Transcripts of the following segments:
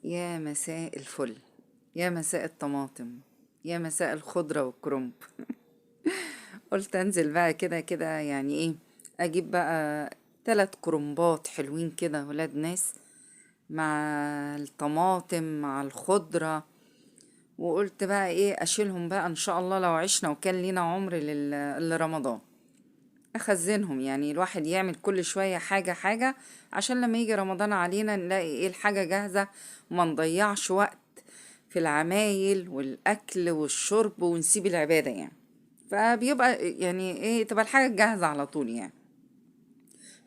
يا مساء الفل، يا مساء الطماطم، يا مساء الخضرة والكرنب. قلت انزل بقى كده كده يعني ايه، اجيب بقى 3 كرنبات حلوين كده ولاد ناس مع الطماطم مع الخضرة. وقلت بقى ايه اشيلهم بقى ان شاء الله لو عشنا وكان لينا عمر لرمضان، اخزنهم. يعني الواحد يعمل كل شوية حاجة حاجة عشان لما يجي رمضان علينا نلاقي ايه الحاجة جاهزة وما نضيعش وقت في العمايل والاكل والشرب ونسيب العبادة يعني. فبيبقى يعني ايه تبقى الحاجة جاهزة على طول يعني.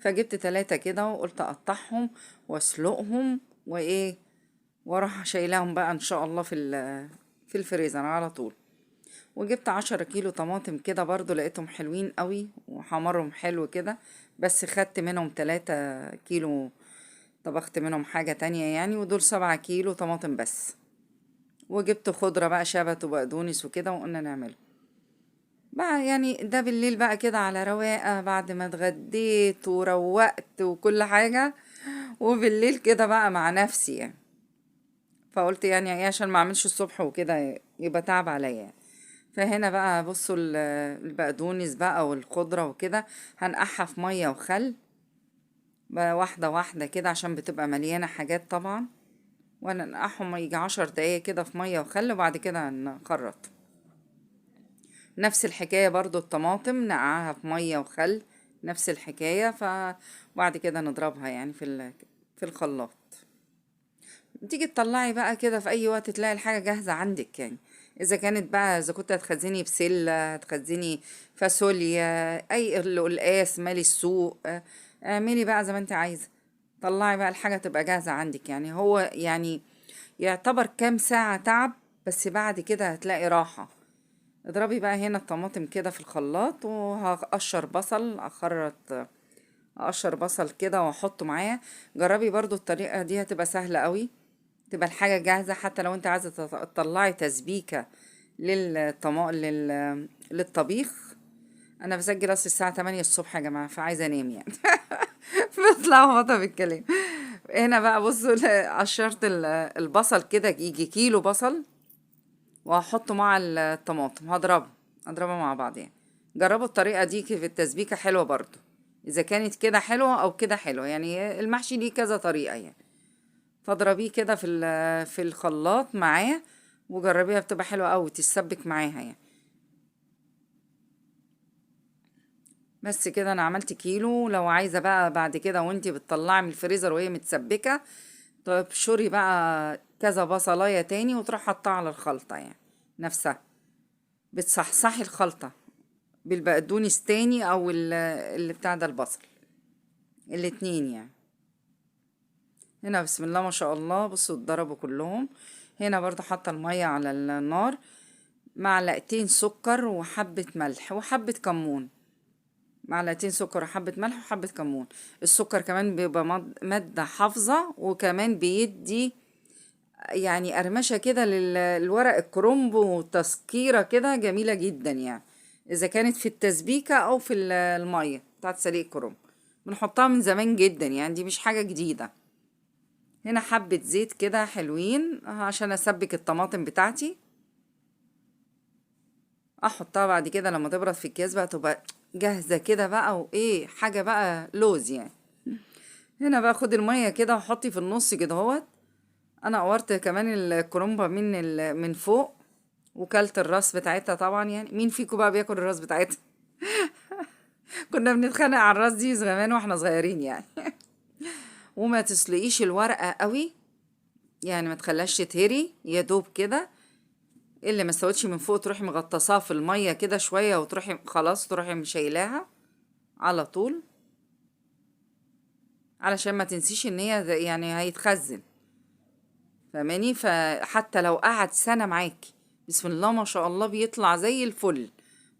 فجبت 3 كده وقلت اقطعهم واسلقهم وايه، واروح شايلاهم بقى ان شاء الله في الفريزر على طول. وجبت 10 كيلو طماطم كده برضو لقيتهم حلوين قوي وحمرهم حلو كده. بس خدت منهم 3 كيلو، طبخت منهم حاجة تانية يعني، ودول 7 كيلو طماطم بس. وجبت خضرة بقى شبت وبقدونس وكده وقلنا نعمله بقى يعني ده بالليل بقى كده على رواقة بعد ما اتغديت وروقت وكل حاجة. وبالليل كده بقى مع نفسي يعني. فقلت يعني ايه عشان ما اعملش الصبح وكده يبقى تعب عليا يعني. فهنا بقى بصوا البقدونس بقى والخضرة وكده هنقعها في مية وخل بقى واحدة واحدة كده عشان بتبقى مليانة حاجات طبعا. وانا نقعهم يجي 10 دقايق كده في مية وخل وبعد كده نخرط. نفس الحكاية برضو الطماطم نقعها في مية وخل، نفس الحكاية. وبعد كده نضربها يعني في الخلاط. تيجي تطلعي بقى كده في اي وقت تلاقي الحاجة جاهزة عندك يعني. اذا كانت بقى اذا كنت هتخزني بسلة هتخزني فاصوليا اي القلقاس مالي السوق، اعملي بقى زي ما انت عايزة. طلعي بقى الحاجة تبقى جاهزة عندك يعني. هو يعني يعتبر كام ساعة تعب، بس بعد كده هتلاقي راحة. اضربي بقى هنا الطماطم كده في الخلاط وهقشر بصل اقشر بصل كده واحطه معاه. جربي برضو الطريقة دي هتبقى سهلة قوي. تبقى الحاجة جاهزة حتى لو انت عايزة تطلعي تسبيكة للطبيخ. انا بسجل اصل الساعة 8 الصبح يا جماعة فعايزة انام يعني. بطلع مطة بالكلام. هنا بقى بصوا قشرت البصل كده يجي كيلو بصل وهحطه مع الطماطم هضربه مع بعض يعني. جربوا الطريقة دي في التسبيكة حلوة برضو. اذا كانت كده حلوة او كده حلوة يعني المحشي ليه كذا طريقة يعني. فاضربيه كده في الخلاط معاه وجربيها بتبقى حلوة قوي تتسبك معاها يعني. بس كده انا عملت كيلو. لو عايزة بقى بعد كده وانتي بتطلعي من الفريزر وهي متسبكة تبشري بقى كذا بصلاية تاني وتروح حطها على الخلطة يعني نفسها. بتصحصحي الخلطة بالبقدونس تاني او اللي بتاع ده البصل، الاتنين يعني. هنا بسم الله ما شاء الله بصوا اتضربوا كلهم. هنا برضو حاطة المية على النار، معلقتين سكر وحبة ملح وحبة كمون. معلقتين سكر وحبة ملح وحبة كمون. السكر كمان بيبقى مادة حافظة وكمان بيدي يعني قرمشة كده للورق الكرنب وتسكيرة كده جميلة جدا يعني. إذا كانت في التسبيكة أو في المية بتاعت سليق الكرنب بنحطها من زمان جدا يعني دي مش حاجة جديدة. هنا حبة زيت كده حلوين عشان أسبك الطماطم بتاعتي. احطها بعد كده لما تبرد في اكياس بقى تبقى جاهزة كده بقى وايه حاجة بقى لوز يعني. هنا بقى خد المية كده وحطي في النص كده اهوت. انا قورت كمان الكرومبة من فوق وكلت الراس بتاعتها طبعا يعني. مين فيكم بقى بياكل الراس بتاعتها؟ كنا بنتخانق على الراس دي زمان واحنا صغيرين يعني. وما تسلقيش الورقة قوي يعني، ما تخليهاش تتهري يا دوب كده. اللي ما استوتش من فوق تروحي مغطساها في المية كده شوية وتروحي خلاص تروحي مشيلاها على طول. علشان ما تنسيش ان هي يعني هيتخزن، فاهماني؟ فحتى لو قعد سنة معاكي بسم الله ما شاء الله بيطلع زي الفل.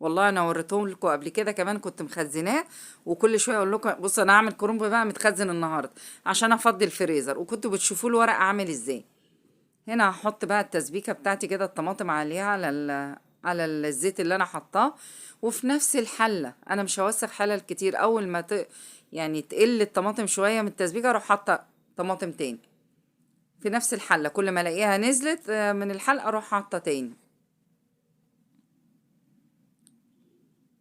والله انا وريتهم لكم قبل كده كمان كنت مخزناه. وكل شويه اقول لكم بص انا هعمل كرنب بقى متخزن النهارده عشان افضي الفريزر، وكنتوا بتشوفوا الورق عامل ازاي. هنا هحط بقى التسبيكه بتاعتي كده الطماطم عليها على الزيت اللي انا حطاه. وفي نفس الحله انا مش هوسخ حلل كتير. اول ما يعني تقل الطماطم شويه من التسبيكه اروح حاطه طماطم تاني. في نفس الحلة، كل ما الاقيها نزلت من الحلقة اروح حاطة تاني.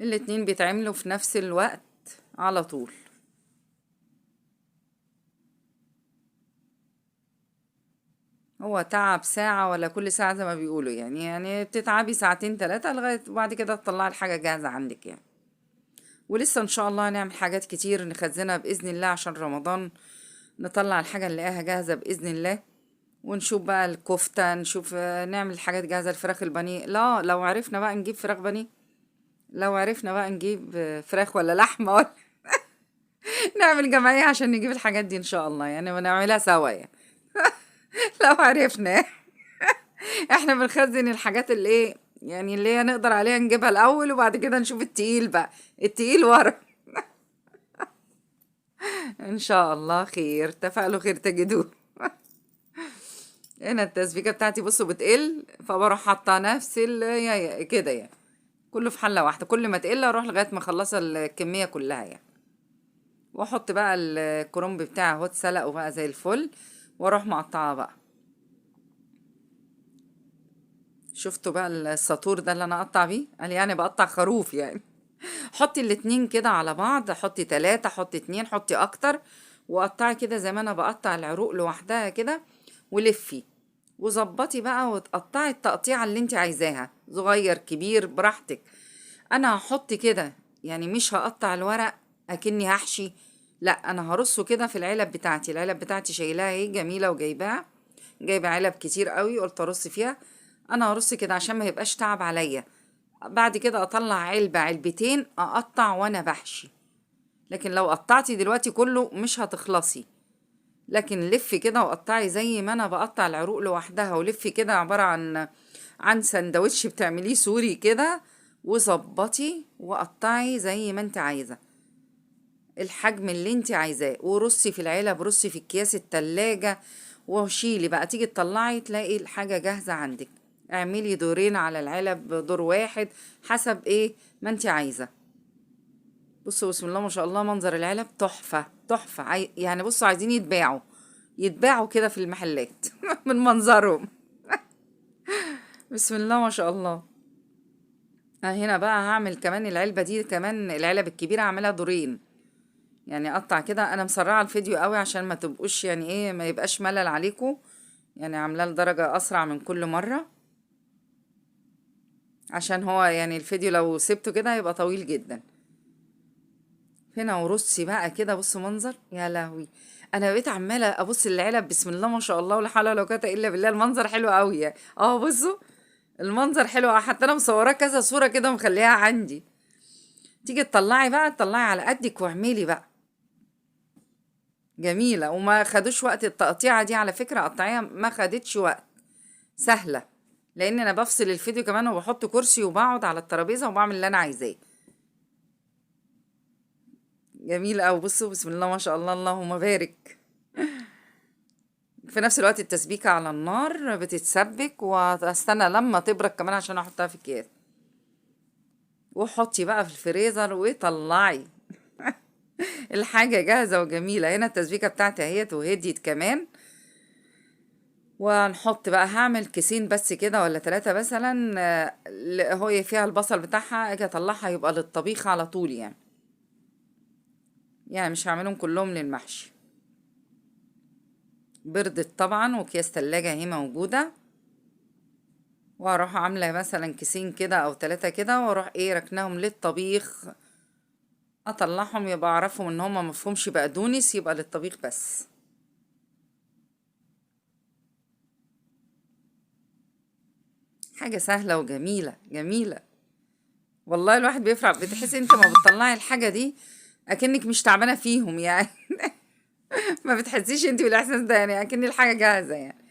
الاتنين بيتعملوا في نفس الوقت على طول. هو تعب ساعة ولا كل ساعة زي ما بيقولوا، يعني بتتعبي ساعتين تلاتة لغاية وبعد كده تطلعي الحاجة جاهزة عندك يعني. ولسه ان شاء الله هنعمل حاجات كتير نخزنها بإذن الله عشان رمضان، نطلع الحاجة نلاقيها جاهزة بإذن الله. ونشوف بقى الكفتة، نشوف نعمل حاجات جاهزة، الفراخ البانيه. لا لو عرفنا بقى نجيب فراخ بانيه، لو عرفنا بقى نجيب فراخ ولا لحمة ولا نعمل جمعية عشان نجيب الحاجات دي ان شاء الله يعني، ونعملها سوا يعني. لو عرفنا احنا بنخزن الحاجات اللي ايه يعني، اللي هي نقدر عليها نجيبها الاول، وبعد كده نشوف التقيل بقى، التقيل ورا. ان شاء الله خير، تفعلوا خير تجدوه. هنا التسبيكة بتاعتي بصوا بتقل، فبروح حاطة نفس كده يعني، كله في حلة واحدة، كل ما تقل اروح لغاية ما اخلص الكمية كلها يعني. واحط بقى الكرنب بتاعي اهو اتسلق وبقى زي الفل، واروح مقطعه بقى. شفتوا بقى الساطور ده اللي انا اقطع بيه، قال يعني بقطع خروف يعني. حطي الاتنين كده على بعض، حطي تلاتة، حطي اتنين، حطي اكتر، وقطعي كده زي ما انا بقطع العروق لوحدها كده، ولفي وظبطي بقى وتقطعي التقطيعة اللي انت عايزاها، صغير كبير براحتك. انا هحط كده يعني، مش هقطع الورق اكني هحشي، لا انا هرصه كده في العلب بتاعتي. العلب بتاعتي شايلاها اهي جميلة وجايباها، جايبة علب كتير قوي، قلت ارص فيها. انا هرص كده عشان ما يبقاش تعب عليا، بعد كده اطلع علبة علبتين اقطع وانا بحشي. لكن لو قطعتي دلوقتي كله مش هتخلصي، لكن لفي كده وقطعي زي ما انا بقطع العروق لوحدها، ولفي كده عبارة عن سندوتش بتعمليه سوري كده، وظبطي وقطعي زي ما انت عايزة الحجم اللي انت عايزاه، ورصي في العلب، رصي في اكياس التلاجة، وشيلي بقى تيجي تطلعي تلاقي الحاجة جاهزة عندك. اعملي دورين على العلب، دور واحد، حسب ايه ما انت عايزة. بصوا بسم الله ما شاء الله، منظر العلب تحفة تحفة، يعني بصوا عايزين يتباعوا كده في المحلات من منظرهم. بسم الله ما شاء الله. هنا بقى هعمل كمان العلبة دي، كمان العلب الكبيرة هعملها دورين، يعني اقطع كده. انا مسرعة الفيديو قوي عشان ما تبقوش يعني ايه، ما يبقاش ملل عليكم، يعني عاملاه لدرجة اسرع من كل مرة، عشان هو يعني الفيديو لو سبته كده هيبقى طويل جدا. هنا ورصي بقى كده، بصوا منظر يا لهوي. انا بقيت عماله ابص العلب، بسم الله ما شاء الله، ولا حول ولا قوه الا بالله، المنظر حلو قوي يعني. اه بصوا المنظر حلو، حتى انا مصوراه كذا صوره كده ومخليها عندي. تيجي تطلعي بقى، تطلعي على قدك واعملي بقى. جميله، وما خدوش وقت التقطيعه دي على فكره، قطعيها ما خدتش وقت، سهله. لان انا بفصل الفيديو كمان، وبحط كرسي وبقعد على الترابيزه وبعمل اللي انا عايزاه. جميل قوي، بصوا بسم الله ما شاء الله، اللهم بارك. في نفس الوقت التسبيكة على النار بتتسبك، واستنى لما تبرد كمان عشان احطها في اكياس، وحطي بقى في الفريزر وطلعي. الحاجة جاهزة وجميلة. هنا التسبيكة بتاعتي اهيت وهديت كمان. وهنحط بقى، هعمل كيسين بس كده ولا 3 مثلا، هو فيها البصل بتاعها، اجي اطلعها يبقى للطبيخ على طول يعني مش هعملهم كلهم للمحشي. بردت طبعا، واكياس تلاجة اهي موجودة. واروح عاملة مثلا كيسين كده او 3 كده، واروح ايه ركناهم للطبيخ. اطلعهم يبقى اعرفهم ان هما مفهومش بقدونس، يبقى للطبيخ بس. حاجة سهلة وجميلة جميلة. والله الواحد بيفرح، بتحس انت ما بتطلعي الحاجة دي اكنك مش تعبانة فيهم يعني. ما بتحسيش انت بالاحساس ده يعني، اكن الحاجة جاهزة يعني.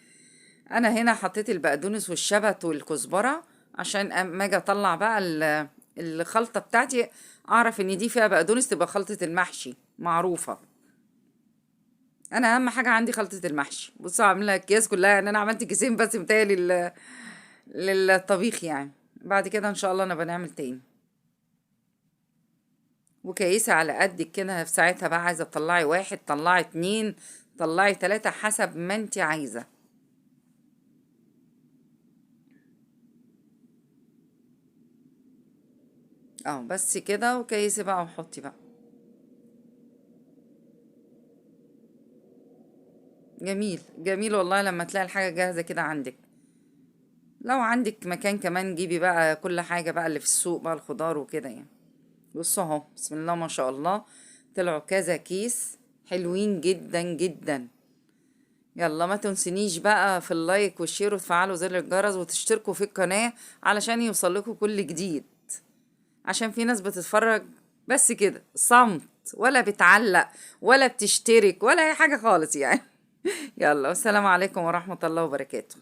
انا هنا حطيت البقدونس والشبت والكزبرة، عشان اما اجي اطلع بقى الخلطة بتاعتي، اعرف ان دي فيها بقدونس، تبقى خلطة المحشي معروفة. انا اهم حاجة عندي خلطة المحشي. بصوا عاملة اكياس كلها يعني، انا عملت كيسين بس متهيألي للطبيخ يعني. بعد كده ان شاء الله انا بنعمل تاني. وكيسة على قدك كده، في ساعتها بقى عايزة تطلعي واحد، طلعي اتنين، طلعي 3، حسب ما انت عايزة. اهو بس كده، وكيسي بقى وحطي بقى. جميل جميل والله لما تلاقي الحاجة جاهزة كده عندك. لو عندك مكان كمان جيبي بقى كل حاجة بقى اللي في السوق بقى، الخضار وكده يعني. بصوا اهو، بسم الله ما شاء الله، طلعوا كذا كيس حلوين جدا جدا. يلا ما تنسنيش بقى في اللايك والشير وتفعلوا زر الجرس وتشتركوا في القناة علشان يوصلكوا كل جديد، عشان في ناس بتتفرج بس كده صمت، ولا بتعلق ولا بتشترك ولا اي حاجة خالص يعني. يلا والسلام عليكم ورحمة الله وبركاته.